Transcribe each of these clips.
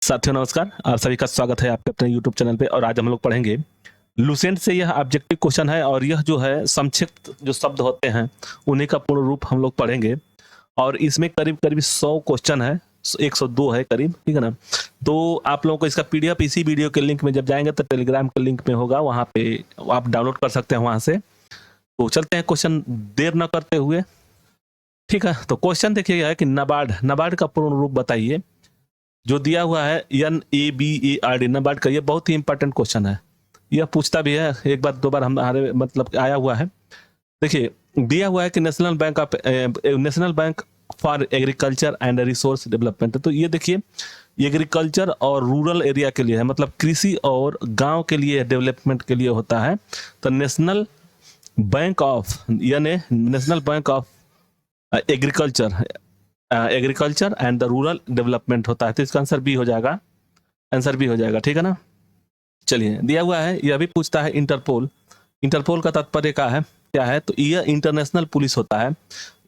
साथियों नमस्कार, आप सभी का स्वागत है आपके अपने यूट्यूब चैनल पे। और आज हम लोग पढ़ेंगे लुसेंट से। यह ऑब्जेक्टिव क्वेश्चन है और यह जो है संक्षिप्त जो शब्द होते हैं उन्हीं का पूर्ण रूप हम लोग पढ़ेंगे। और इसमें करीब करीब 100 क्वेश्चन है, 102 है करीब, ठीक है ना। तो आप लोगों को इसका पीडीएफ इसी वीडियो के लिंक में जब जाएंगे तो टेलीग्राम के लिंक में होगा, वहाँ पे आप डाउनलोड कर सकते हैं वहाँ से। तो चलते हैं क्वेश्चन देर न करते हुए, ठीक है। तो क्वेश्चन देखिए यह है कि नाबार्ड का पूर्ण रूप बताइए। जो दिया हुआ है NABARD, नाबार्ड का, ये बहुत ही इंपॉर्टेंट क्वेश्चन है। यह पूछता भी है, एक बार दो बार हमारे मतलब आया हुआ है। देखिए दिया हुआ है कि national bank for agriculture and resource development. तो ये देखिए एग्रीकल्चर और रूरल एरिया के लिए है, मतलब कृषि और गांव के लिए डेवलपमेंट के लिए होता है। तो नेशनल बैंक ऑफ यानी national bank of agriculture and the rural development होता है। तो इसका आंसर बी हो जाएगा, आंसर बी हो जाएगा, ठीक है ना। चलिए दिया हुआ है, यह भी पूछता है इंटरपोल का तात्पर्य क्या है। तो यह इंटरनेशनल पुलिस होता है।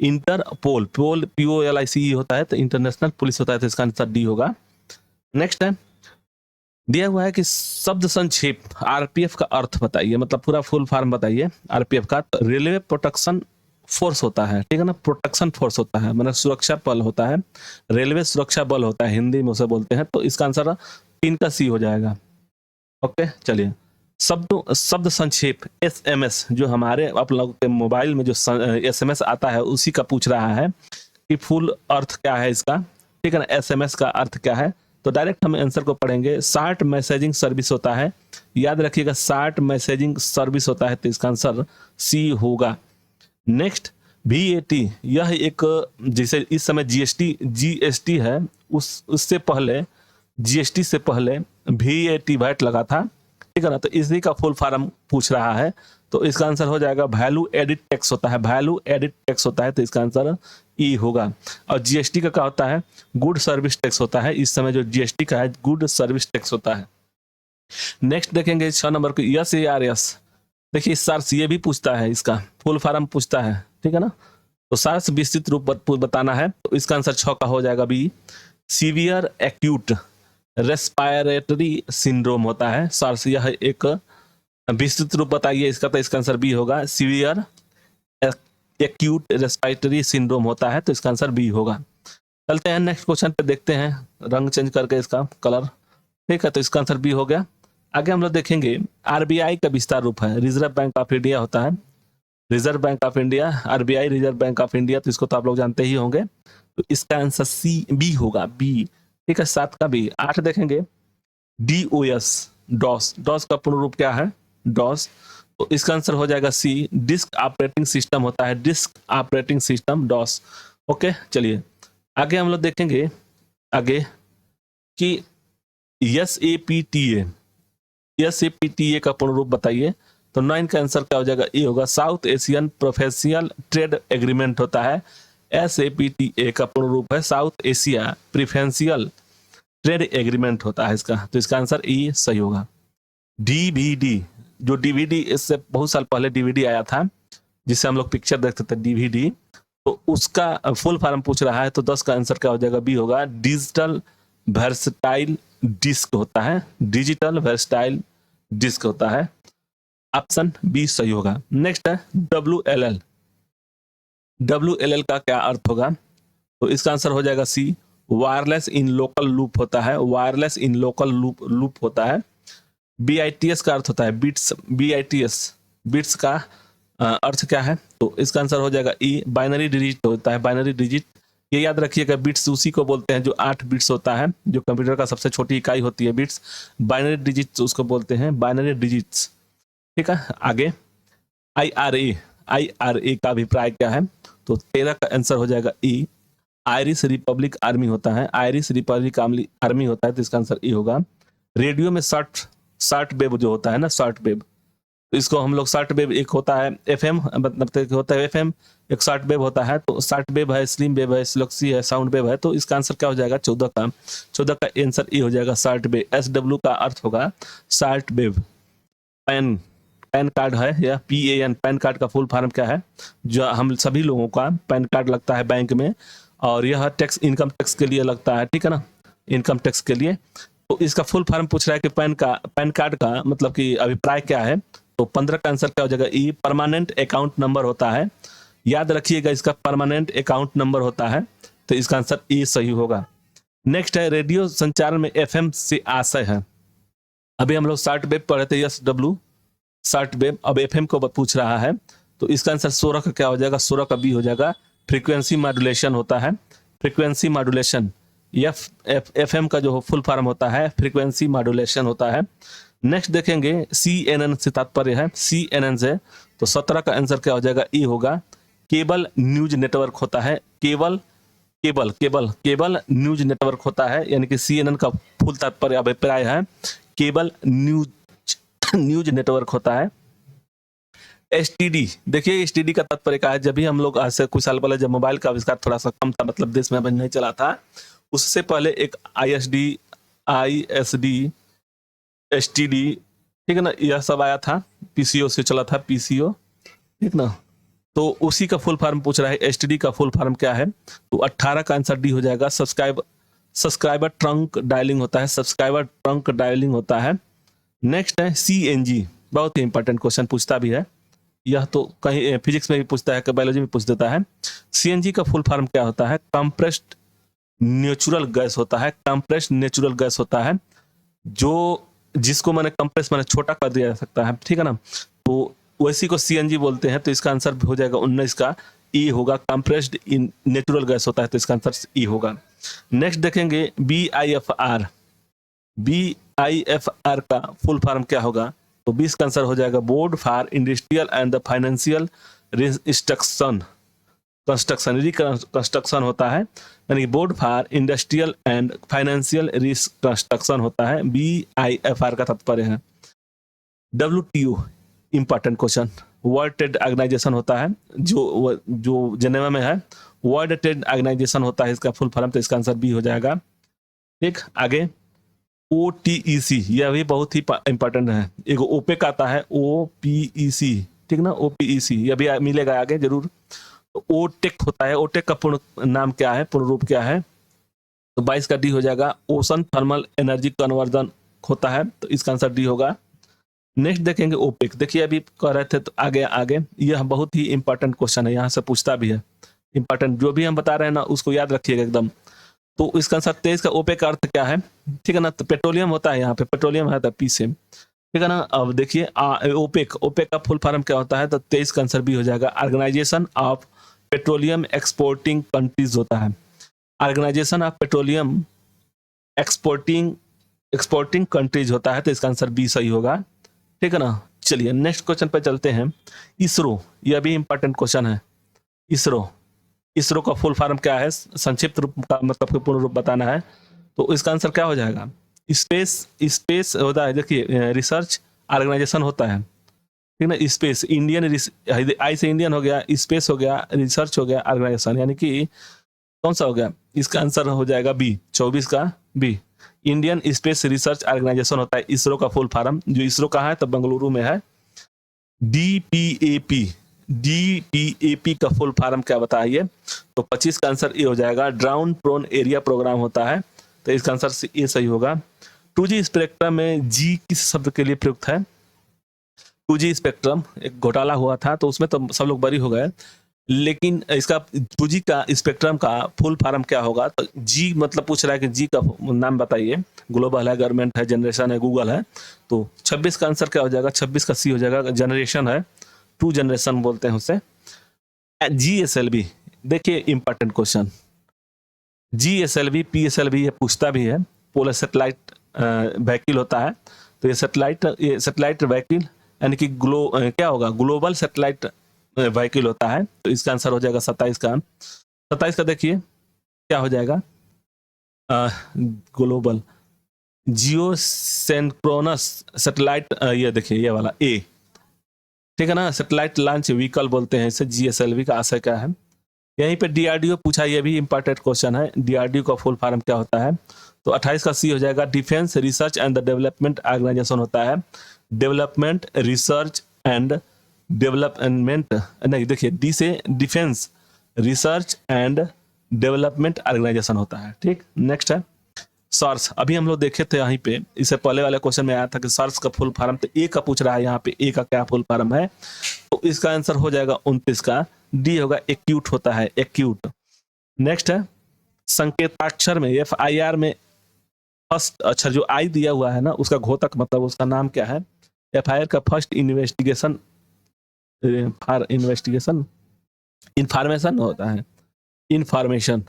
इंटरपोल POLICE होता है, तो इंटरनेशनल पुलिस होता है। तो इसका आंसर डी होगा। नेक्स्ट है, दिया हुआ है कि शब्द संक्षेप RPF का अर्थ बताइए, मतलब पूरा फुल फॉर्म बताइए RPF का। तो रेलवे प्रोटेक्शन फोर्स होता है, ठीक है ना। प्रोटेक्शन फोर्स होता है मतलब सुरक्षा बल होता है, रेलवे सुरक्षा बल होता है, हिंदी में उसे बोलते हैं। तो इसका आंसर 3 का सी हो जाएगा। ओके चलिए, शब्द संक्षेप SMS, जो हमारे आप लोगों के मोबाइल में जो SMS आता है उसी का पूछ रहा है कि फुल अर्थ क्या है इसका, ठीक है ना। SMS का अर्थ क्या है, तो डायरेक्ट हम आंसर को पढ़ेंगे। शार्ट मैसेजिंग सर्विस होता है, याद रखिएगा, शार्ट मैसेजिंग सर्विस होता है। तो इसका आंसर सी होगा। नेक्स्ट VAT, यह एक, जैसे इस समय GST है, उससे पहले GST से पहले VAT वैट लगा था, ठीक है ना। तो इसी का फुल फॉर्म पूछ रहा है। तो इसका आंसर हो जाएगा वैल्यू एडिड टैक्स होता है, वैल्यू एडिड टैक्स होता है। तो इसका आंसर ई होगा। और GST का क्या होता है, गुड सर्विस टैक्स होता है। इस समय जो GST का है गुड सर्विस टैक्स होता है। नेक्स्ट देखेंगे 6 नंबर को, SARS। देखिए SARS ये भी पूछता है, इसका फुल फॉर्म पूछता है, ठीक है ना। तो SARS विस्तृत रूप बताना है। तो इसका आंसर 6 का हो जाएगा B, severe acute respiratory syndrome होता है SARS। यह एक विस्तृत रूप बताइए इसका। तो इसका आंसर बी होगा, सीवियर एक्यूट रेस्पिरेटरी सिंड्रोम होता है। तो इसका आंसर बी होगा। चलते हैं नेक्स्ट क्वेश्चन पे, देखते हैं रंग चेंज करके इसका कलर, ठीक है। तो इसका आंसर बी हो गया। आगे हम लोग देखेंगे RBI का विस्तार रूप है, रिजर्व बैंक ऑफ इंडिया होता है, reserve bank of India, RBI reserve bank of India. तो इसको तो आप लोग जानते ही होंगे। तो इसका आंसर बी होगा, बी, ठीक है। 7 का बी। 8 देखेंगे DOS का पूर्ण रूप क्या है, DOS। तो इसका आंसर हो जाएगा सी, डिस्क ऑपरेटिंग सिस्टम होता है, disk operating system DOS। Okay चलिए आगे हम लोग देखेंगे आगे कि SAPTA का पूर्ण रूप बताइए। तो 9 का आंसर क्या हो जाएगा, ए होगा। South Asian professional trade agreement होता है। SAPTA का पूर्ण रूप है south Asia preferential trade agreement होता है इसका। तो इसका आंसर ई सही होगा। DVD, जो DVD, इससे बहुत साल पहले DVD आया था जिससे हम लोग पिक्चर देखते थे, DVD। तो उसका फुल फॉर्म पूछ रहा है। तो 10 का आंसर क्या हो जाएगा, बी होगा। डिजिटल वर्सटाइल डिस्क होता है, डिजिटल वर्सटाइल डिस्क होता है। ऑप्शन बी सही होगा। नेक्स्ट है WLL का क्या अर्थ होगा। तो इसका आंसर हो जाएगा सी, वायरलेस इन लोकल लूप होता है, वायरलेस इन लोकल लूप होता है। BITS का अर्थ होता है बिट्स, बिट्स का अर्थ क्या है। तो इसका आंसर हो जाएगा ई, बाइनरी डिजिट होता है, बाइनरी डिजिट। ये याद रखिएगा, बिट्स उसी को बोलते हैं जो 8 बिट्स होता है, जो कंप्यूटर का सबसे छोटी इकाई होती है बिट्स। बाइनरी डिजिट्स उसको बोलते हैं, बाइनरी डिजिट्स, ठीक है। आगे IRA का अभिप्राय क्या है। तो 13 का आंसर हो जाएगा ई, आयरिश रिपब्लिक आर्मी होता है, आयरिश रिपब्लिक आर्मी होता है। तो इसका आंसर ई होगा। रेडियो में शॉर्ट वेव जो होता है ना, शॉर्ट वेव, तो इसको हम लोग शॉर्ट वेव, एक होता है FM, मतलब होता है FM, एक शॉर्ट वेव होता है। तो शॉर्ट वेव है, स्लिम वेव है, स्लोक्सी है, साउंड वेव है। तो इसका आंसर क्या हो जाएगा, 14 का आंसर ई हो जाएगा, शॉर्ट वेव। SW का अर्थ होगा शॉर्ट वेव। पैन कार्ड है या PAN, पैन कार्ड का फुल फॉर्म क्या है। जो हम सभी लोगों का पैन कार्ड लगता है बैंक में, और यह टैक्स, इनकम टैक्स के लिए लगता है, ठीक है ना। इनकम टैक्स के लिए। तो इसका फुल फॉर्म पूछ रहा है कि पैन कार्ड का मतलब कि अभिप्राय क्या है। तो 15 का आंसर क्या हो जाएगा, ई परमानेंट अकाउंट नंबर होता है। याद रखिएगा इसका परमानेंट अकाउंट नंबर होता है, तो इसका आंसर ई सही होगा। नेक्स्ट है रेडियो संचार में एफएम से आशय है। अभी हम लोग शॉर्ट वेव पढ़े थे, यस डब्ल्यू शॉर्ट वेव, अब एफएम को पूछ रहा है। तो इसका आंसर 16 का क्या हो जाएगा, 16 का बी हो जाएगा। फ्रीक्वेंसी मॉड्यूलेशन होता है, फ्रीक्वेंसी मॉड्यूलेशन। एफएम का जो फुल फॉर्म होता है फ्रीक्वेंसी मॉड्यूलेशन होता है। नेक्स्ट देखेंगे CNN से तात्पर्य है, CNN से, तो 17 का आंसर क्या हो जाएगा, ई होगा। केबल न्यूज नेटवर्क होता है, केबल न्यूज नेटवर्क होता है, यानी कि CNN का फुल तात्पर्य अभिप्राय है केबल न्यूज नेटवर्क होता है। STD, देखिए STD का तात्पर्य क्या है, जब भी हम लोग आज से कुछ साल पहले जब मोबाइल का आविष्कार थोड़ा सा कम था, मतलब देश में अभी नहीं चला था, उससे पहले एक ISD STD, ठीक है ना, यह सब आया था, PCO से चला था, PCO, ठीक ना। तो उसी का फुल फॉर्म पूछ रहा है, STD का फुल फॉर्म क्या है। तो 18 का आंसर डी हो जाएगा। सब्सक्राइबर ट्रंक डायलिंग होता है, सब्सक्राइबर ट्रंक डायलिंग होता है। नेक्स्ट है CNG, बहुत ही इंपॉर्टेंट क्वेश्चन पूछता भी है, यह तो कहीं फिजिक्स में भी पूछता है, बायोलॉजी में पूछ देता है। CNG का फुल फॉर्म क्या होता है, कंप्रेस्ड नेचुरल गैस होता है, कंप्रेस्ड नेचुरल गैस होता है, जो जिसको मैंने कंप्रेस मैंने छोटा कर दिया जा सकता है, ठीक है ना। तो वैसी को CNG बोलते हैं। तो इसका आंसर हो जाएगा 19 का ई होगा, कंप्रेस्ड इन नेचुरल गैस होता है, तो इसका आंसर ई होगा। नेक्स्ट देखेंगे BIFR का फुल फॉर्म क्या होगा। तो 20 का आंसर हो जाएगा board for industrial and the financial reconstruction होता है, यानी board for industrial and financial reconstruction होता है, BIFR का तात्पर्य है। WTO, important question, world trade organisation होता है, जो जेनेवा में है, वर्ल्ड ट्रेड ऑर्गेनाइजेशन होता है इसका फुल फॉर्म, तो इसका आंसर बी हो जाएगा। ठीक, आगे OTEC, यह भी बहुत ही इंपॉर्टेंट है। एक ओपेक आता है, OPEC, ठीक ना, OPEC यह भी मिलेगा आगे जरूर। ओटेक होता है, ओटेक का पूर्ण नाम क्या है, पूर्ण रूप क्या है। तो 22 का डी हो जाएगा, ओशन थर्मल एनर्जी कन्वर्जन होता है, तो इसका आंसर डी होगा। नेक्स्ट देखेंगे ओपेक, देखिए अभी कह रहे थे, तो आगे यह बहुत ही इंपॉर्टेंट क्वेश्चन है, यहाँ से पूछता भी है। इंपॉर्टेंट जो भी हम बता रहे हैं ना, उसको याद रखिएगा एकदम। तो इसका आंसर 23 का ओपेक का अर्थ क्या है, ठीक है ना। तो पेट्रोलियम होता है, यहाँ पे पेट्रोलियम है, पी से, ठीक है ना। अब देखिए ओपेक का फुल फॉर्म क्या होता है, तो 23 का आंसर भी हो जाएगा, organisation of petroleum exporting countries होता है, organisation of petroleum exporting countries होता है, तो इसका आंसर बी सही होगा, ठीक है ना। चलिए नेक्स्ट क्वेश्चन पे चलते हैं। इसरो, यह भी इंपॉर्टेंट क्वेश्चन है। इसरो का फुल फॉर्म क्या है, संक्षिप्त रूप का मतलब पूर्ण रूप बताना है, तो इसका आंसर क्या हो जाएगा, स्पेस होता है। देखिए रिसर्च ऑर्गेनाइजेशन होता है, ठीक ना। स्पेस इंडियन, आई से इंडियन हो गया, स्पेस हो गया, रिसर्च हो गया, ऑर्गेनाइजेशन, यानी कि कौन सा हो गया, इसका आंसर हो जाएगा बी, 24 का B, Indian space research organisation होता है इसरो का फुल फॉर्म। जो इसरो कहाँ है, तो बेंगलुरु में है। DPAP का फुल फॉर्म क्या बताइए, तो 25 का आंसर ये हो जाएगा, ड्राउन प्रोन एरिया प्रोग्राम होता है, तो इसका आंसर ये सही होगा। 2G स्पेक्ट्रम में जी किस शब्द के लिए प्रयुक्त है। 2G स्पेक्ट्रम एक घोटाला हुआ था, तो उसमें तो सब लोग बरी हो गए, लेकिन इसका 2G का स्पेक्ट्रम का फुल फॉर्म क्या होगा। तो जी मतलब पूछ रहा है कि जी का नाम बताइए, ग्लोबल है, गवर्नमेंट है, जनरेशन है, गूगल है। तो 26 का आंसर क्या हो जाएगा, 26 का सी हो जाएगा, जनरेशन है, 2 जनरेशन बोलते हैं उसे। GSLV, देखिए इंपॉर्टेंट क्वेश्चन, GSLV PSLV ये पूछता भी है, पोलर सैटेलाइट व्हीकल होता है। तो ये सैटेलाइट व्हीकल यानी कि क्या होगा, ग्लोबल सैटेलाइट व्हीकल होता है, तो इसका आंसर हो जाएगा 27 का। 27 का देखिए क्या हो जाएगा, ग्लोबल जियो सिंक्रोनस सैटेलाइट, ये देखिए ये वाला ए, ठीक है ना, सैटेलाइट लॉन्च व्हीकल बोलते हैं इसे। GSLV का आशय क्या है। यहीं पे DRDO पूछा, ये भी इंपॉर्टेंट क्वेश्चन है, DRDO का फुल फॉर्म क्या होता है। तो 28 का सी हो जाएगा, defence research and the development organisation होता है, डेवलपमेंट रिसर्च एंड डेवलपमेंट, नहीं देखिए डी से defence research and development organisation होता है, ठीक। नेक्स्ट है SARS, अभी हम लोग देखे थे यहीं पे, इससे पहले वाले क्वेश्चन में आया था कि SARS का फुल फॉर्म, तो ए का पूछ रहा है यहाँ पे, ए का क्या फुल फॉर्म है, तो इसका आंसर हो जाएगा 29 का, डी होगा एक्यूट होता है, एक्यूट। नेक्स्ट है संकेताक्षर में FIR में फर्स्ट अक्षर जो आई दिया हुआ है ना, उसका घोतक मतलब उसका नाम क्या है? FIR का first investigation for investigation information होता है, इंफॉर्मेशन,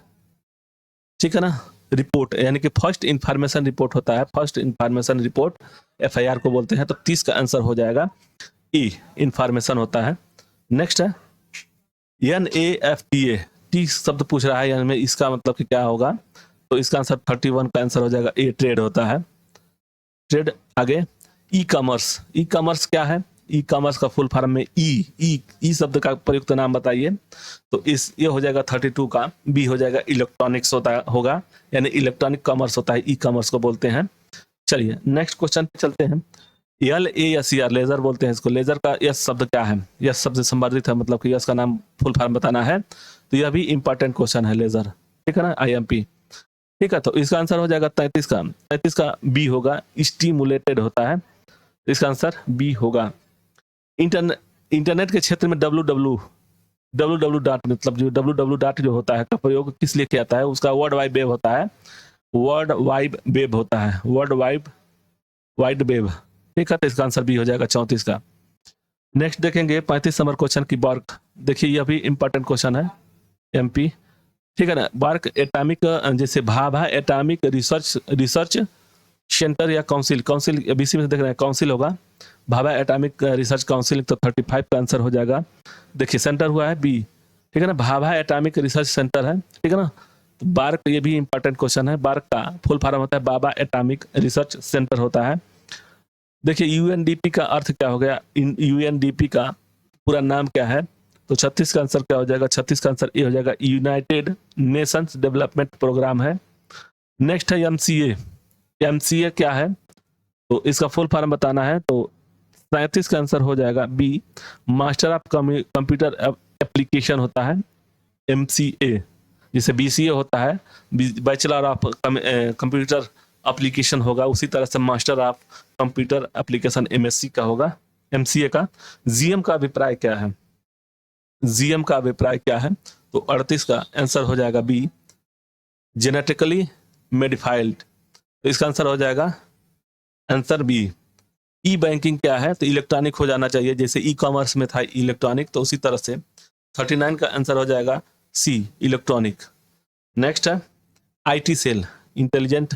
ठीक है ना, रिपोर्ट, यानी कि फर्स्ट इंफॉर्मेशन रिपोर्ट होता है, फर्स्ट इंफॉर्मेशन रिपोर्ट FIR को बोलते हैं। तो 30 का आंसर हो जाएगा ई, इंफॉर्मेशन होता है। नेक्स्ट है NAFTA, टी शब्द पूछ रहा है, यानी इसका मतलब कि क्या होगा, तो इसका आंसर 31 का आंसर हो जाएगा ए, ट्रेड होता है, ट्रेड। आगे ई कॉमर्स, ई कॉमर्स क्या है? ई कॉमर्स का फुल फॉर्म में ई शब्द का प्रयुक्त नाम बताइए, तो ये हो जाएगा 32 का, बी हो जाएगा इलेक्ट्रॉनिक्स होगा, यानी इलेक्ट्रॉनिक कॉमर्स होता है, ई कॉमर्स को बोलते हैं। चलिए नेक्स्ट क्वेश्चन पे चलते हैं। LASER, लेजर बोलते हैं इसको, लेजर का यस शब्द क्या है? यस शब्द से संबंधित है, मतलब कि यस का नाम फुल फॉर्म बताना है, तो यह भी इंपॉर्टेंट क्वेश्चन है, लेजर, ठीक है ना, IMP, ठीक है। तो इसका आंसर हो जाएगा 33 का बी होगा, स्टिमुलेटेड होता है, तो इसका आंसर बी होगा। इंटरनेट के क्षेत्र में www डॉट, मतलब जो www डॉट जो होता है का प्रयोग किस लिए किया जाता है? उसका वर्ल्ड वाइड वेब होता है, वर्ल्ड वाइड वेब होता है, वर्ल्ड वाइड वेब, ठीक है। तो इसका आंसर बी हो जाएगा 34 का। नेक्स्ट देखेंगे 35 नंबर क्वेश्चन की बार्क, देखिए यह भी इंपॉर्टेंट क्वेश्चन है, MP, ठीक है ना। बार्क एटॉमिक, जैसे भाभा एटॉमिक रिसर्च सेंटर या काउंसिल BC में देख रहे हैं, काउंसिल होगा, भाभा एटॉमिक रिसर्च काउंसिल, तो 35 का आंसर हो जाएगा। देखिए सेंटर हुआ है बी, ठीक है ना, भाभा एटॉमिक रिसर्च सेंटर है, ठीक है ना। तो बार्क, ये भी इंपॉर्टेंट क्वेश्चन है, बार्क का फुल फॉर्म होता है भाभा एटॉमिक रिसर्च सेंटर होता है। देखिए UNDP का अर्थ क्या हो गया? UNDP का पूरा नाम क्या है? तो 36 का आंसर क्या हो जाएगा? 36 का आंसर ये हो जाएगा, यूनाइटेड नेशंस डेवलपमेंट प्रोग्राम है। नेक्स्ट है MCA क्या है? तो इसका फुल फॉर्म बताना है, तो 37 का आंसर हो जाएगा B, master of computer application होता है, MCA, जिसे BCA होता है, बैचलर ऑफ कंप्यूटर एप्लीकेशन होगा, उसी तरह से master of computer application MSc का होगा, MCA का। GM का अभिप्राय क्या है? GM का अभिप्राय क्या है? तो 38 का आंसर हो जाएगा बी, जेनेटिकली मॉडिफाइड, तो इसका आंसर हो जाएगा आंसर बी। ई बैंकिंग क्या है? तो इलेक्ट्रॉनिक हो जाना चाहिए, जैसे ई कॉमर्स में था इलेक्ट्रॉनिक, तो उसी तरह से 39 का आंसर हो जाएगा सी, इलेक्ट्रॉनिक। नेक्स्ट है IT सेल, इंटेलिजेंट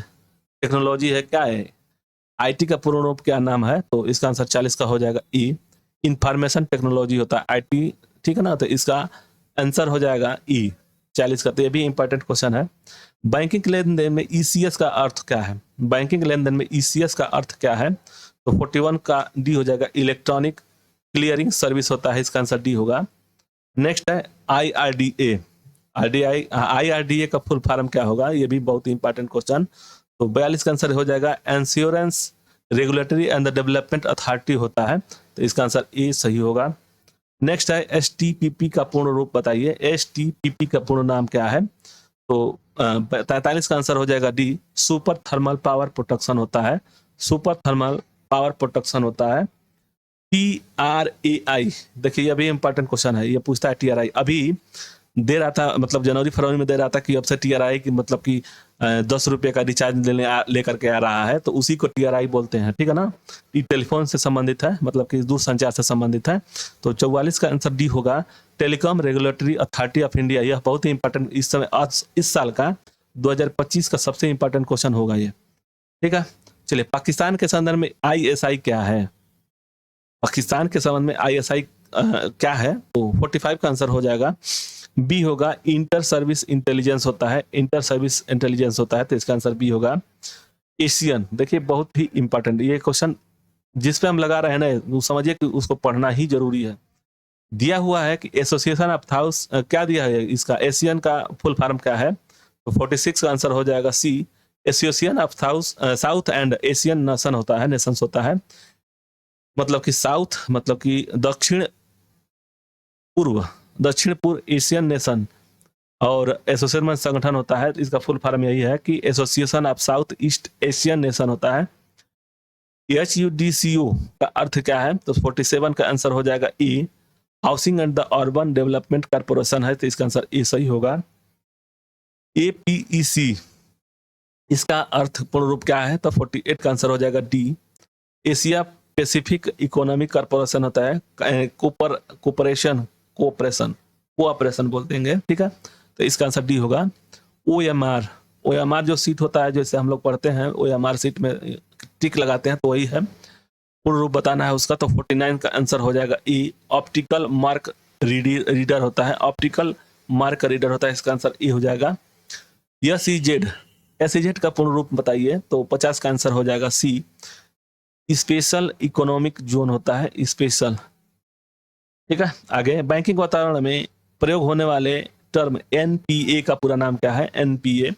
टेक्नोलॉजी है, क्या है? IT का पूर्ण रूप क्या नाम है? तो इसका आंसर 40 का हो जाएगा ई, इंफॉर्मेशन टेक्नोलॉजी होता है IT, ठीक है ना, तो इसका आंसर हो जाएगा ई, 40 का। तो ये भी इंपॉर्टेंट क्वेश्चन है। बैंकिंग लेन देन में ECS का अर्थ क्या है? बैंकिंग लेन देन में ECS का अर्थ क्या है? तो 41 का डी हो जाएगा, इलेक्ट्रॉनिक क्लियरिंग सर्विस होता है, इसका आंसर डी होगा। नेक्स्ट है IRDA का फुल फॉर्म क्या होगा? ये भी बहुत इंपॉर्टेंट क्वेश्चन, तो 42 का आंसर हो जाएगा, insurance regulatory and the development authority होता है, तो इसका आंसर ए सही होगा। नेक्स्ट है STPP का पूर्ण रूप बताइए, STPP का पूर्ण नाम क्या है? तो 43 का आंसर हो जाएगा D, super thermal power protection होता है, सुपर थर्मल पावर प्रोटेक्शन होता है। TRAI, देखिए ये भी इंपॉर्टेंट क्वेश्चन है, ये पूछता है TRI, अभी दे रहा था, मतलब जनवरी फरवरी में दे रहा था कि अब से TRI की मतलब कि 10 रुपये का रिचार्ज लेकर के आ रहा है, तो उसी को TRI बोलते हैं, ठीक है ना। ये टेलीफोन से संबंधित है, मतलब कि दूरसंचार से संबंधित है, तो 44 का आंसर डी होगा, telecom regulatory authority of India. यह बहुत ही इंपॉर्टेंट इस समय, आज इस साल का 2025 का सबसे इंपॉर्टेंट क्वेश्चन होगा ये, ठीक है। चलिए पाकिस्तान के संदर्भ में ISI क्या है? पाकिस्तान के संबंध में ISI क्या है? तो 45 का आंसर हो जाएगा बी होगा, इंटर सर्विस इंटेलिजेंस होता है, इंटर सर्विस इंटेलिजेंस होता है, तो इसका आंसर बी होगा। एशियन, देखिए बहुत ही इंपॉर्टेंट ये क्वेश्चन, जिस पे हम लगा रहे हैं ना, वो समझिए कि उसको पढ़ना ही जरूरी है। दिया हुआ है कि एसोसिएशन ऑफ हाउस, क्या दिया है इसका? एशियन का फुल फॉर्म क्या है? तो 46 का आंसर हो जाएगा C, association of south and Asian nation होता है, नेशंस होता है, मतलब कि साउथ मतलब कि दक्षिण पूर्व एशियन नेशन, और एसोसिएशन में संगठन होता है, इसका फुल फॉर्म यही है कि association of south east Asian nation होता है। HUDCO का अर्थ क्या है, तो 47 का आंसर हो जाएगा E, housing and the urban development corporation है, तो इसका आंसर ए सही होगा। APEC इसका अर्थ पूर्ण रूप क्या है, तो 48 का आंसर हो जाएगा D, Asia Pacific economic corporation होता है, कोऑपरेशन कोऑपरेशन बोलते हैं, ठीक है, तो इसका आंसर डी होगा। OMR जो सीट होता है, जैसे हम लोग पढ़ते हैं OMR सीट में टिक लगाते हैं, तो वही है, पूर्ण रूप बताना है उसका, तो 49 का आंसर हो जाएगा ई, ऑप्टिकल मार्क रीडर होता है, ऑप्टिकल मार्क रीडर होता है, इसका आंसर ई हो जाएगा। SEZ का पूर्ण रूप बताइए, तो 50 का आंसर हो जाएगा सी, स्पेशल इकोनॉमिक जोन होता है, स्पेशल, ठीक है। आगे बैंकिंग वातावरण में प्रयोग होने वाले टर्म NPA का पूरा नाम क्या है, NPA,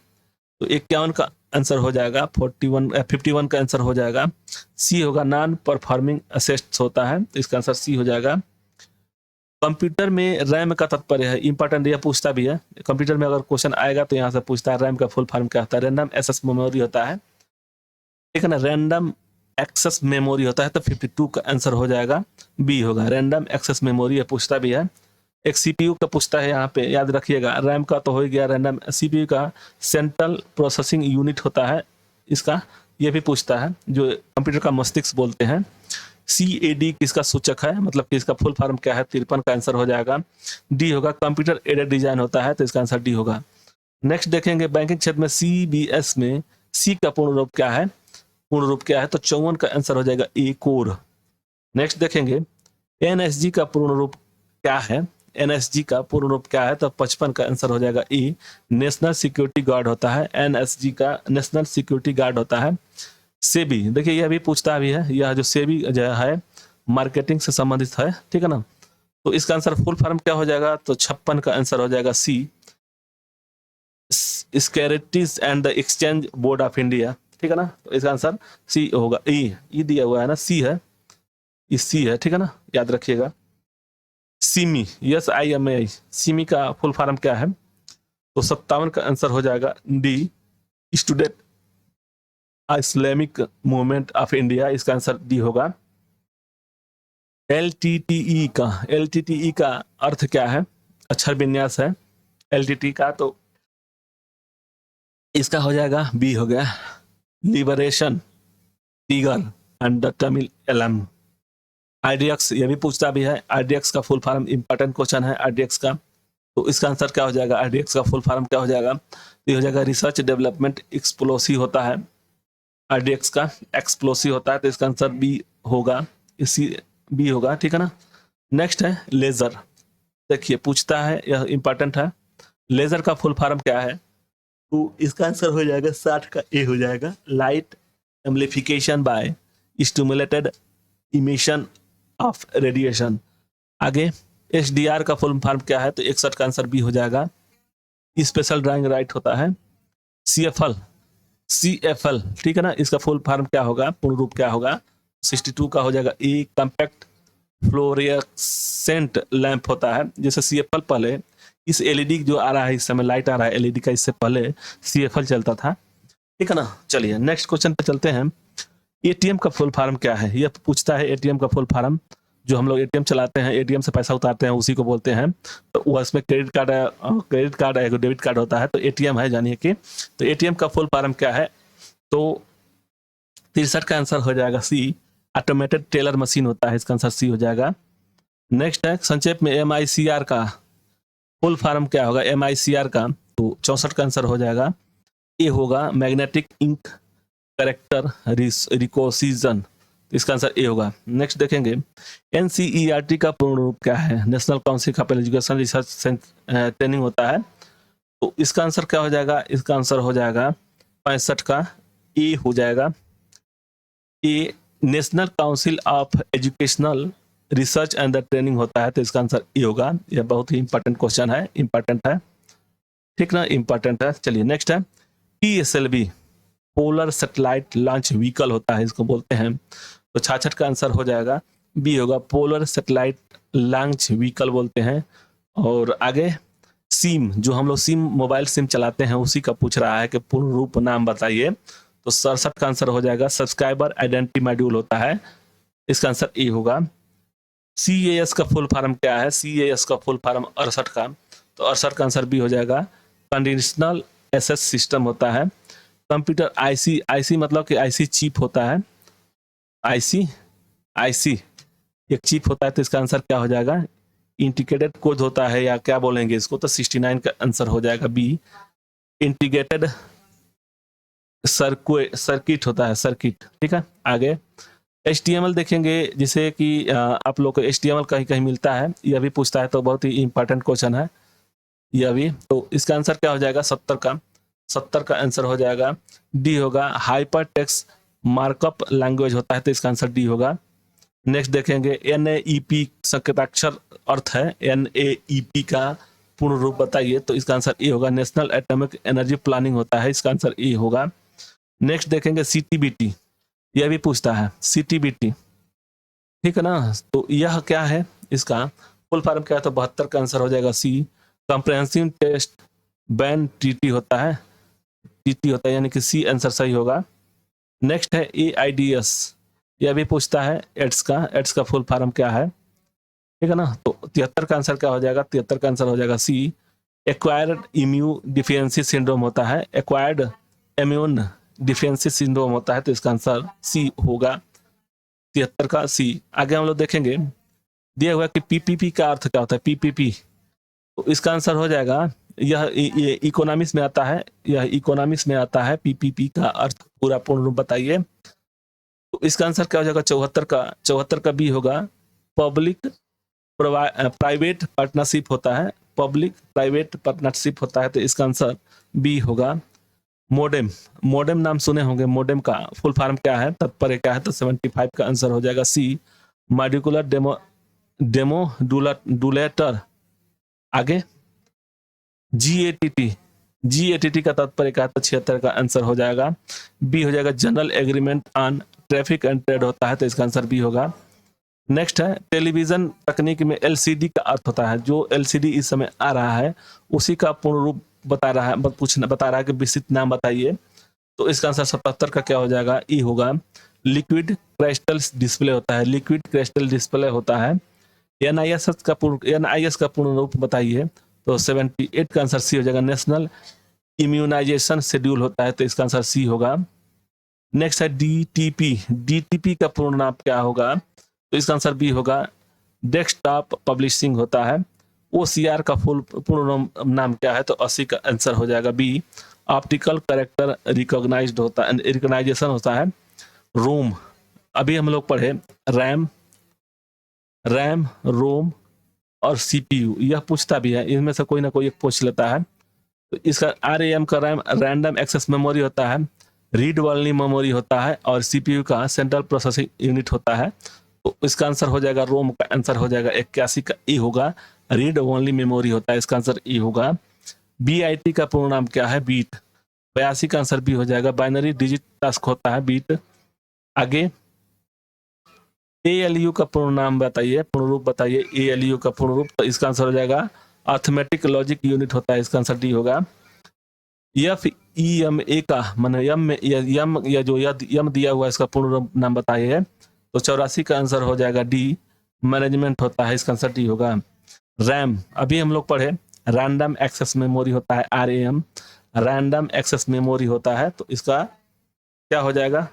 तो 51 का आंसर हो जाएगा, 51 का आंसर हो जाएगा सी होगा, नॉन परफॉर्मिंग असेट्स होता है, तो इसका आंसर सी हो जाएगा। कंप्यूटर में रैम का तात्पर्य है, इंपॉर्टेंट, यह पूछता भी है कंप्यूटर में, अगर क्वेश्चन आएगा तो यहाँ से पूछता है रैम का फुल फॉर्म क्या होता है, रैंडम एक्सेस मेमोरी होता है, ठीक है ना, रैंडम एक्सेस मेमोरी होता है, तो 52 का आंसर हो जाएगा बी होगा, रैंडम एक्सेस मेमोरी, यह पूछता भी है। एक CPU का पूछता है यहाँ पे, याद रखिएगा, रैम का तो हो गया, रैंडम CPU का सेंट्रल प्रोसेसिंग यूनिट होता है, इसका ये भी पूछता है, जो कंप्यूटर का मस्तिष्क बोलते हैं। CAD किसका सूचक है, मतलब कि इसका फुल फॉर्म क्या है, 53 का आंसर हो जाएगा डी होगा, कंप्यूटर एडेड डिजाइन होता है, तो इसका आंसर डी होगा। नेक्स्ट देखेंगे बैंकिंग क्षेत्र में CBS में सी का पूर्ण रूप क्या है, पूर्ण रूप क्या है, तो 54 का आंसर हो जाएगा ए, कोर। नेक्स्ट देखेंगे NSG का पूर्ण रूप क्या है, NSG का पूर्ण रूप क्या है, तो 55 का आंसर हो जाएगा ई, नेशनल सिक्योरिटी गार्ड होता है, NSG का नेशनल सिक्योरिटी गार्ड होता है। सेबी, देखिए यह भी पूछता भी है, यह जो सेबी जो है मार्केटिंग से संबंधित है, ठीक है ना, तो इसका आंसर फुल फॉर्म क्या हो जाएगा, तो 56 का आंसर हो जाएगा C, securities and the exchange board of India, ठीक है ना, तो इसका आंसर सी होगा, ई दिया हुआ है ना, सी है, सी है, ठीक है ना, याद रखिएगा। सिमी, SIMI, सिमी का फुल फॉर्म क्या है, तो 57 का आंसर हो जाएगा D, student Islamic movement of India, इसका आंसर डी होगा। LTTE का अर्थ क्या है, अक्षर विन्यास है LTT का, तो इसका हो जाएगा बी हो गया, liberation tiger and the Tamil Eelam. IDX ये भी पूछता भी है, IDX का फुल फॉर्म इंपॉर्टेंट क्वेश्चन है IDX का, तो इसका आंसर क्या हो जाएगा, IDX का फुल फॉर्म क्या हो जाएगा, ये हो जाएगा रिसर्च डेवलपमेंट एक्सप्लोसिव होता है, IDX का एक्सप्लोसिव होता है, तो इसका आंसर बी होगा, इसी बी होगा, ठीक है ना। नेक्स्ट है लेजर, देखिए पूछता है, यह इंपॉर्टेंट है, लेजर का फुल फॉर्म क्या है, तो इसका आंसर हो जाएगा 60 का ए हो जाएगा, light amplification by stimulated emission of radiation. आगे SDR का फुल फॉर्म क्या है, तो 61 का आंसर बी हो जाएगा, स्पेशल ड्राइंग राइट होता है। CFL, ठीक है ना, इसका फुल फॉर्म क्या होगा, पूर्ण रूप क्या होगा, 62 का हो जाएगा ई, कॉम्पैक्ट फ्लोरेसेंट लैंप होता है, जैसे CFL पहले, इस LED जो आ रहा है इस समय लाइट आ रहा है LED का, इससे पहले CFL चलता था, ठीक है ना। चलिए नेक्स्ट क्वेश्चन पे चलते हैं। ATM का फुल फॉर्म क्या है, यह पूछता है ATM का फुल फॉर्म, जो हम लोग ATM चलाते हैं, ATM से पैसा उतारते हैं, उसी को बोलते हैं, तो वह इसमें क्रेडिट कार्ड है, डेबिट कार्ड होता है, तो ATM है जानिए कि, तो ATM का फुल फॉर्म क्या है, तो 63 का आंसर हो जाएगा सी, ऑटोमेटेड टेलर मशीन होता है, इसका आंसर सी हो जाएगा। नेक्स्ट है संक्षेप में MICR का फुल फॉर्म क्या होगा, MICR का, तो 64 का आंसर हो जाएगा ए होगा, मैग्नेटिक इंक करेक्टर रिकोसिजन, इसका आंसर ए होगा। नेक्स्ट देखेंगे NCERT का पूर्ण रूप क्या है, national council of education research training होता है, तो इसका आंसर क्या हो जाएगा, इसका आंसर हो जाएगा 65 का ए हो जाएगा, A national council of educational research and the training होता है, तो इसका आंसर ए होगा। यह बहुत ही इंपॉर्टेंट क्वेश्चन है, इंपॉर्टेंट है, ठीक ना, इंपॉर्टेंट है। चलिए नेक्स्ट है PSLV, polar satellite launch vehicle होता है, इसको बोलते हैं, तो 66 का आंसर हो जाएगा बी होगा, पोलर सैटेलाइट लॉन्च व्हीकल बोलते हैं। और आगे सिम, जो हम लोग सिम मोबाइल सिम चलाते हैं उसी का पूछ रहा है कि पूर्ण रूप नाम बताइए। तो 67 का आंसर हो जाएगा सब्सक्राइबर आइडेंटिटी मॉड्यूल होता है, इसका आंसर ए होगा। CAS का फुल फॉर्म क्या है? CAS का फुल फॉर्म 68 का, तो 68 का आंसर बी हो जाएगा। कंडीशनल एसेस सिस्टम होता है। कंप्यूटर आईसी मतलब कि आईसी चिप होता है, आईसी एक चिप होता है, तो इसका आंसर क्या हो जाएगा? इंटीग्रेटेड कोड होता है, या क्या बोलेंगे इसको, तो 69 का आंसर हो जाएगा बी। इंटीग्रेटेड सर्किट होता है, सर्किट। ठीक है, आगे HTML देखेंगे, जिसे कि आप लोग को HTML कहीं कहीं मिलता है, यह भी पूछता है, तो बहुत ही इंपॉर्टेंट क्वेश्चन है यह भी। तो इसका आंसर क्या हो जाएगा? 70 का आंसर हो जाएगा डी होगा। हाइपर टेक्स्ट मार्कअप लैंग्वेज होता है, तो इसका आंसर डी होगा। नेक्स्ट देखेंगे NAEP संकेताक्षर अर्थ है, NAEP का पूर्ण रूप बताइए, तो इसका आंसर ए होगा। नेशनल एटॉमिक एनर्जी प्लानिंग होता है, इसका आंसर ए होगा। नेक्स्ट देखेंगे CTBT, यह भी पूछता है CTBT, ठीक है ना। तो यह क्या है? इसका फुल फॉर्म क्या है? तो 72 का आंसर हो जाएगा सी। कॉम्प्रिहेंसिव टेस्ट बैन TT होता है, यानी कि सी आंसर सही होगा। नेक्स्ट है AIDS, यह भी पूछता है एड्स का फुल फॉर्म क्या है, ठीक है ना। तो 73 का आंसर क्या हो जाएगा? 73 का आंसर हो जाएगा सी। एक्वायर्ड इम्यून डिफिशियंसी सिंड्रोम होता है, एक्वायर्ड इम्यून डिफिशियंसी सिंड्रोम होता है, तो इसका आंसर सी होगा। 73 का सी। आगे हम लोग देखेंगे, दिया हुआ कि PPP का अर्थ क्या होता है? PPP, तो इसका आंसर हो जाएगा, यह इकोनॉमिक्स में आता है, PPP का अर्थ पूरा पूर्ण रूप बताइए। तो इसका आंसर क्या हो जाएगा? 74 का बी होगा। पब्लिक प्राइवेट पार्टनरशिप होता है, पब्लिक प्राइवेट पार्टनरशिप होता है, तो इसका आंसर बी होगा। मोडेम नाम सुने होंगे, मोडेम का फुल फॉर्म क्या है, तात्पर्य क्या है, तो 75 का आंसर हो जाएगा सी। Modular demodulator. आगे GATT का तात्पर्य क्या है, तो 76 का आंसर हो जाएगा बी हो जाएगा। General agreement on traffic and trade होता है, तो इसका आंसर बी होगा। नेक्स्ट है टेलीविजन तकनीक में LCD का अर्थ होता है, जो LCD इस समय आ रहा है उसी का पूर्ण रूप बता रहा है कि विस्तृत नाम बताइए, तो इसका आंसर 77 का क्या हो जाएगा? ई होगा। लिक्विड क्रिस्टल डिस्प्ले होता है, NIS का पूर्ण रूप बताइए, तो 78 का आंसर सी हो जाएगा। नेशनल इम्यूनाइजेशन शेड्यूल होता है, तो इसका आंसर सी होगा। नेक्स्ट है DTP का पूर्ण नाम क्या होगा, तो इसका आंसर बी होगा। डेस्कटॉप पब्लिशिंग होता है। OCR का पूर्ण नाम क्या है, तो 80 का आंसर हो जाएगा बी। ऑप्टिकल कैरेक्टर रिकॉग्नाइजेशन होता है। रोम, अभी हम लोग पढ़े रैम, रोम और CPU, यह पूछता भी है, इनमें से कोई ना कोई एक पूछ लेता है। तो इसका RAM का रैंडम एक्सेस मेमोरी होता है, रीड ओनली मेमोरी होता है, और CPU का सेंट्रल प्रोसेसिंग यूनिट होता है, तो इसका आंसर हो जाएगा, रोम का आंसर हो जाएगा 81 का ई होगा। रीड ओनली मेमोरी होता है, इसका आंसर ई होगा। BIT का पूर्ण नाम क्या है? बीट, 82 का आंसर बी हो जाएगा। बाइनरी डिजिट टास्क होता है बीट। आगे ALU का पूर्ण नाम बताइए, पूर्ण रूप बताइए ALU का पूर्ण रूप, तो इसका आंसर हो जाएगा अर्थमेटिक लॉजिक यूनिट होता है, इसका आंसर डी होगा। FEMA का मान यम या जो यम दिया हुआ है, इसका पूर्ण नाम बताइए, तो 84 का आंसर हो जाएगा डी। मैनेजमेंट होता है, इसका आंसर डी होगा। रैम, अभी हम लोग पढ़े रैंडम एक्सेस मेमोरी होता है, RAM रैंडम एक्सेस मेमोरी होता है, तो इसका क्या हो जाएगा?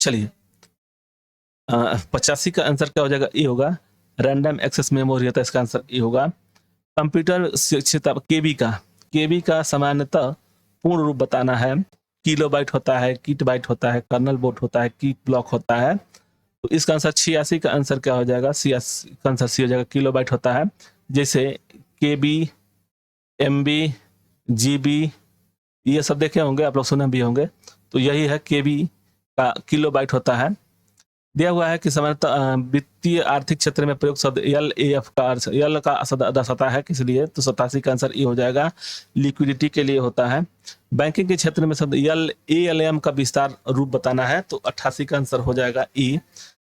चलिए 85 का आंसर क्या हो जाएगा? ए होगा। रैंडम एक्सेस मेमोरी होता है, इसका आंसर ए होगा। कंप्यूटर शिक्षिता केबी का सामान्यतः पूर्ण रूप बताना है। किलोबाइट होता है, किट बाइट होता है, कर्नल बोट होता है, की ब्लॉक होता है, तो इसका आंसर 86 का आंसर क्या हो जाएगा? 86 का आंसर सी हो जाएगा। किलोबाइट होता है, जैसे KB, MB, GB, ये सब देखे होंगे आप लोग, सुने भी होंगे, तो यही है KB का किलोबाइट होता है। दिया हुआ है कि सामान्यतः वित्तीय आर्थिक क्षेत्र में प्रयोग शब्द LAF का अर्थ यल का दर्शाता है, किस लिए? तो 87 का आंसर ई हो जाएगा, लिक्विडिटी के लिए होता है। बैंकिंग के क्षेत्र में शब्द ALM का विस्तार रूप बताना है, तो 88 का आंसर हो जाएगा ई।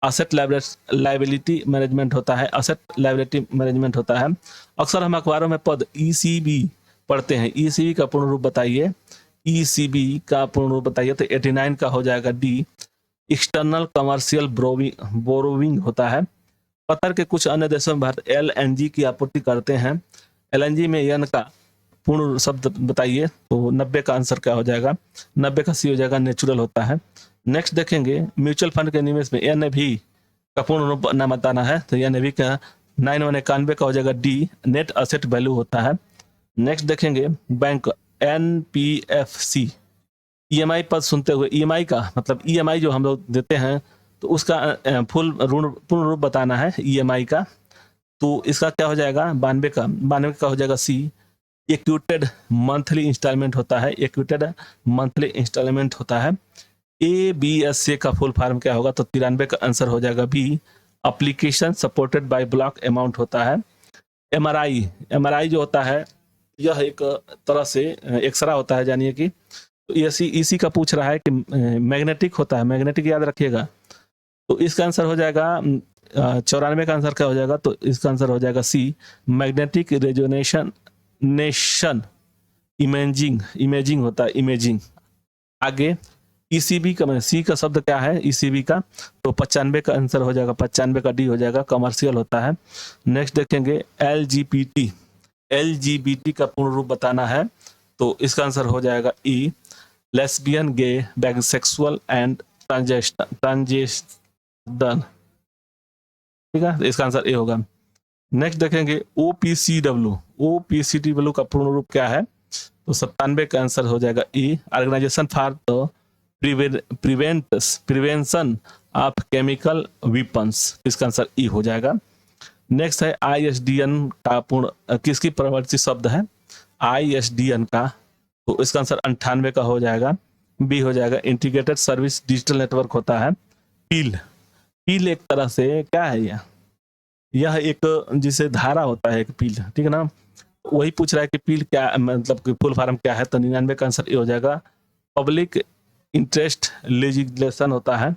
असेट लाइबिलिटी मैनेजमेंट होता है, असेट लाइबिलिटी मैनेजमेंट होता है। अक्सर हम अखबारों में पद ईसीबी पढ़ते हैं, ईसीबी का पूर्ण रूप बताइए, ईसीबी का पूर्ण रूप बताइए, तो 89 का हो जाएगा डी। एक्सटर्नल कमर्शियल बोरोविंग होता है। कतर के कुछ अन्य देशों में भारत एलएनजी की आपूर्ति करते हैं, एलएनजी में एन का पूर्ण शब्द बताइए, तो 90 का आंसर क्या हो जाएगा, 90 का सी हो जाएगा, नेचुरल होता है। नेक्स्ट देखेंगे म्यूचुअल फंड के निवेश में एनएवी का पूर्ण रूप नाम बताना है, तो एनएवी का 91 का हो जाएगा डी, नेट असेट वैल्यू होता है। नेक्स्ट देखेंगे बैंक एनपीएफसी, ईएमआई पद सुनते हुए ईएमआई का मतलब ईएमआई जो हम लोग देते हैं तो उसका पूर्ण रूप बताना है ईएमआई का, तो इसका क्या हो जाएगा 92 का हो जाएगा सी। इक्विटेड मंथली इंस्टॉलमेंट होता है, इक्विटेड मंथली इंस्टॉलमेंट होता है। ABSA का फुल फॉर्म क्या होगा, तो 93 का आंसर हो जाएगा B. Application supported by block amount होता है। एमआरआई जो होता है यह एक तरह से एक्सरा होता है, जानिए कि तो इसी का पूछ रहा है कि मैग्नेटिक होता है, मैग्नेटिक याद रखिएगा, तो इसका आंसर हो जाएगा 94 का आंसर क्या हो जाएगा, तो इसका आंसर हो जाएगा सी, मैग्नेटिक रेजोनेशन इमेजिंग होता है, इमेजिंग। आगे ईसीबी का मतलब सी का शब्द क्या है ईसीबी का, तो 95 का आंसर हो जाएगा, 95 का डी हो जाएगा, कमर्शियल होता है। नेक्स्ट देखेंगे एलजीबीटी का पूर्ण रूप बताना है, तो इसका आंसर हो जाएगा E, lesbian, gay, bisexual and transgender, ठीक है, इसका आंसर ए होगा। नेक्स्ट देखेंगे ओपीसीडब्ल्यू का पूर्ण रूप क्या है, तो 97 का आंसर हो जाएगा E, organisation for the prevention of chemical weapons, इसका आंसर ई हो जाएगा। नेक्स्ट है आईएसडीएन का पूर्ण किसकी प्रवर्ती शब्द है, आईएसडीएन का, तो इसका आंसर 98 का हो जाएगा, बी हो जाएगा। इंटीग्रेटेड सर्विस डिजिटल नेटवर्क होता है। पील एक तरह से क्या है यह एक जिसे धारा होता है एक पील, ठीक है ना, वही पूछ रहा है कि पील क्या मतलब फुल फॉर्म क्या है, तो 99 का आंसर ए हो जाएगा। पब्लिक इंटरेस्ट लेजिस्लेशन होता है।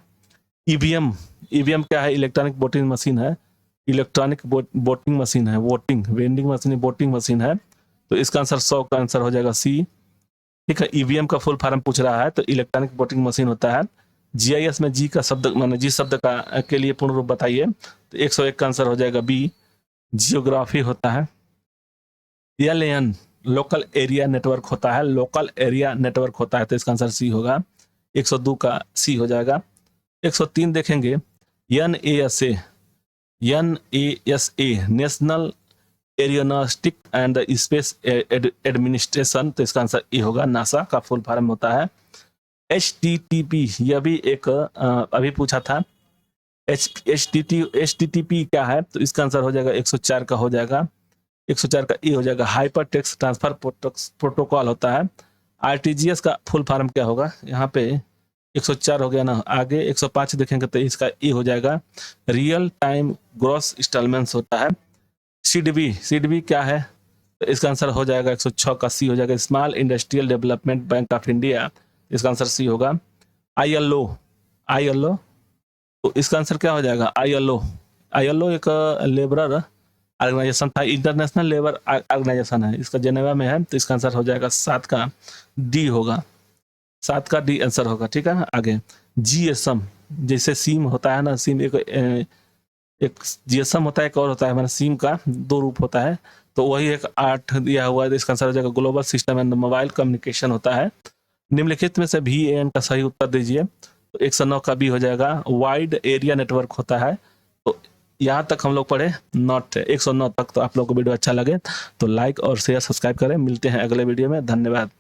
ईवीएम क्या है, इलेक्ट्रॉनिक वोटिंग मशीन है, इलेक्ट्रॉनिक वोटिंग मशीन है, वेंडिंग मशीन वोटिंग मशीन है, तो इसका आंसर 100 का आंसर हो जाएगा सी, ठीक है। ईवीएम का फुल फॉर्म पूछ रहा है, तो इलेक्ट्रॉनिक वोटिंग मशीन होता है। जीआईएस में जी का शब्द माने जी शब्द का के लिए पूर्ण रूप बताइए, तो 101 का आंसर हो जाएगा बी, जियोग्राफी होता है। एलएन लोकल एरिया नेटवर्क होता है, लोकल एरिया नेटवर्क होता है, तो इसका आंसर सी होगा, 102 का सी हो जाएगा। 103 देखेंगे एनएएसए नेशनल एरियोनॉस्टिक एंड स्पेस एडमिनिस्ट्रेशन, तो इसका आंसर ए होगा, नासा का फुल फॉर्म होता है। HTTP यह भी एक अभी पूछा था, HTTP क्या है, तो इसका आंसर हो जाएगा 104 का हो जाएगा, 104 का ए हो जाएगा, हाइपर टेक्स्ट ट्रांसफर प्रोटोकॉल होता है। आरटीजीएस का फुल फॉर्म क्या होगा, यहाँ पे 104 हो गया ना, आगे 105 देखेंगे तो इसका ए हो जाएगा, रियल टाइम ग्रॉस इंस्टॉलमेंट्स होता है। सीडबी क्या है, तो इसका आंसर हो जाएगा 106 का सी हो जाएगा, small industrial development bank of India, इसका आंसर सी होगा। आईएलओ तो इसका आंसर क्या हो जाएगा, आईएलओ एक लेबरर ऑर्गेनाइजेशन था, इंटरनेशनल लेबर ऑर्गेनाइजेशन है, इसका जेनेवा में है, तो इसका आंसर हो जाएगा 7 का डी होगा, 7 का डी आंसर होगा, ठीक है। आगे जीएसएम, जैसे सिम होता है ना, सिम एक जीएसएम होता है, एक और होता है, हमारा सिम का 2 रूप होता है, तो वही एक 8 दिया हुआ है, इसका आंसर हो जाएगा global system and mobile communication होता है। निम्नलिखित में से भी एन का सही उत्तर दीजिए, तो 109 का बी हो जाएगा, वाइड एरिया नेटवर्क होता है। तो यहाँ तक हम लोग पढ़े 109 तक, तो आप लोग को वीडियो अच्छा लगे तो लाइक और शेयर सब्सक्राइब करें। मिलते हैं अगले वीडियो में, धन्यवाद।